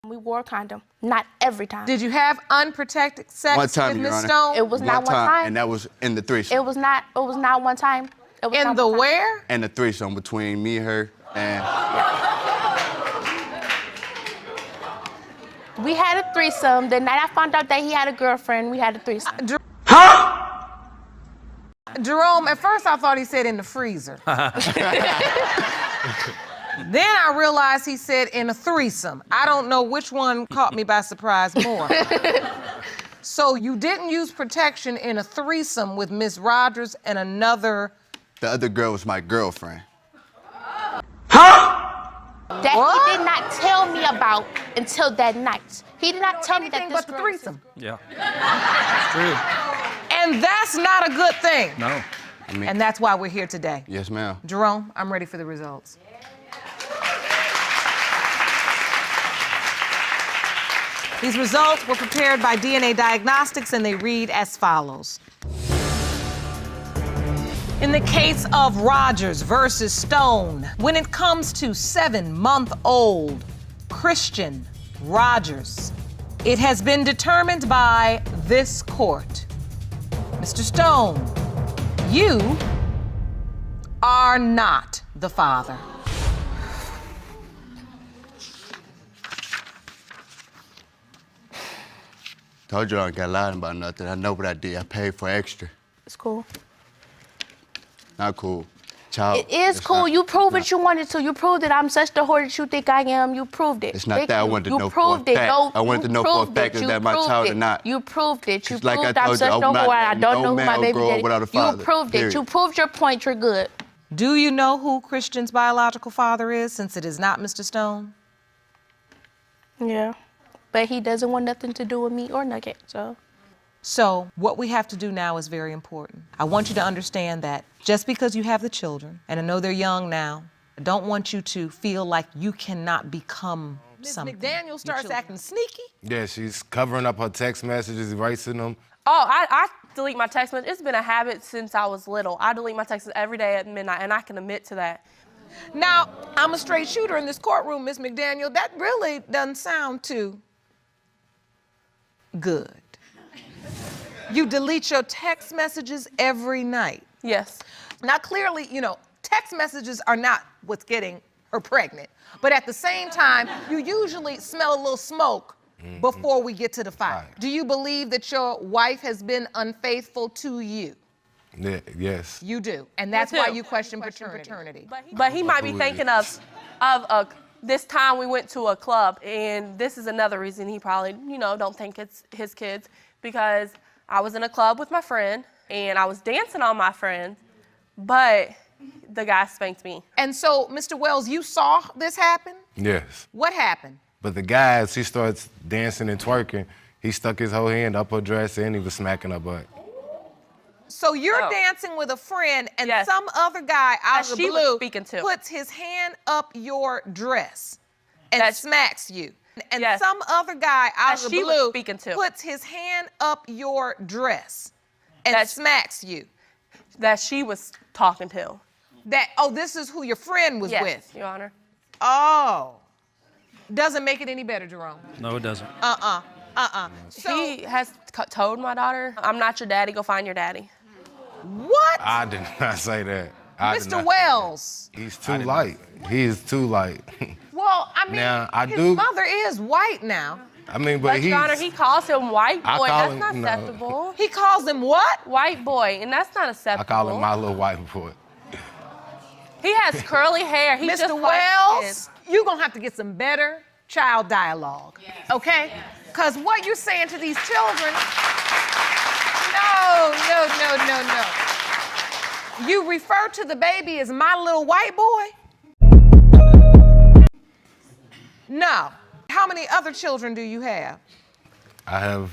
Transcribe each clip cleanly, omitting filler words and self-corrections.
We wore a condom. Not every time. Did you have unprotected sex One time, with Your Ms. Honor. Stone? It was not one time. And that was in the threesome. It was not one time. It was In not the one time. where? And the threesome between me, her, and... We had a threesome. The night I found out that he had a girlfriend, we had a threesome. Jerome, at first I thought he said in the freezer. Then I realized he said in a threesome. I don't know which one caught me by surprise more. So you didn't use protection in a threesome with Miss Rogers and another... The other girl was my girlfriend. That he did not tell me about until that night. He did not tell me that Anything this but the girl was threesome. Yeah, it's true. And that's not a good thing. No. I mean, And that's why we're here today. yes, ma'am. Jerome, I'm ready for the results. These results were prepared by DNA Diagnostics and they read as follows. In the case of Rogers versus Stone, when it comes to 7-month-old Christian Rogers, it has been determined by this court. Mr. Stone, you are not the father. Told you I don't got lying about nothing. I know what I did. I paid for extra. It's cool. Not cool. Child. It is it's cool. not- You proved it you wanted to. You proved that I'm such the whore that you think I am. You proved it. It's not Thank that. I you. wanted to You know for a proved it. fact. No, I wanted you to know for a proved fact it. is You that my proved child it. or not. You proved it. You Just like I proved I'm told you, such I'm the not- whore. I don't no know who man my will baby grow up daddy. without a You father, proved it. period. You proved your point. You're good. Do you know who Christian's biological father is, since it is not Mr. Stone? Yeah. But he doesn't want nothing to do with me or Nugget, so. So what we have to do now is very important. I want you to understand that just because you have the children, and I know they're young now, I don't want you to feel like you cannot become something. McDaniel starts acting sneaky. Yeah, she's covering up her text messages, erasing them. Oh, I delete my text messages. It's been a habit since I was little. I delete my texts every day at midnight, and I can admit to that. Now, I'm a straight shooter in this courtroom, Miss McDaniel. That really doesn't sound too good. You delete your text messages every night. Yes. Now, clearly, you know, text messages are not what's getting her pregnant. But at the same time, you usually smell a little smoke before we get to the fire. Right. Do you believe that your wife has been unfaithful to you? Yeah, yes. You do. And that's do. why you question paternity. But he might be thinking of this time we went to a club, and this is another reason he probably, don't think it's his kids, because I was in a club with my friend, and I was dancing on my friend, but the guy spanked me. And so, Mr. Wells, you saw this happen? Yes. What happened? But the guy, as he starts dancing and twerking, he stuck his whole hand up her dress and he was smacking her butt. So you're Oh. dancing with a friend, and Yes. some other guy out That of the she was blue speaking to. puts his hand up your dress and That- smacks you. And Yes. some other guy out That of the she was blue speaking to. puts his hand up your dress and That- smacks you. That she was talking to. This is who your friend was Yes, with. Your Honor. Oh. Doesn't make it any better, Jerome. No, it doesn't. So, He has told my daughter, I'm not your daddy, go find your daddy. what? I did not say that. I did Mr. not say Wells. that. He's too light. He is too light. Well, I mean, Now, I his do- mother is white now. I mean, But but Your Honor, he calls him white I boy. call That's him- not no. acceptable. He calls him what? White boy, and that's not I acceptable. call him my little white boy. He has curly hair. He's just Mr. like Wells, you're gonna have to get some better child dialogue, okay? Because what you're saying to these children, no. You refer to the baby as my little white boy? No. How many other children do you have? I have,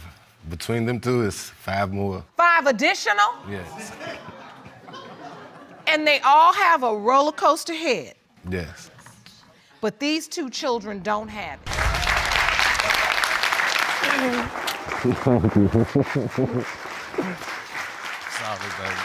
between them two, is 5 more. 5 additional? Yes. And they all have a roller coaster head. Yes. But these 2 children don't have it. Sorry, baby.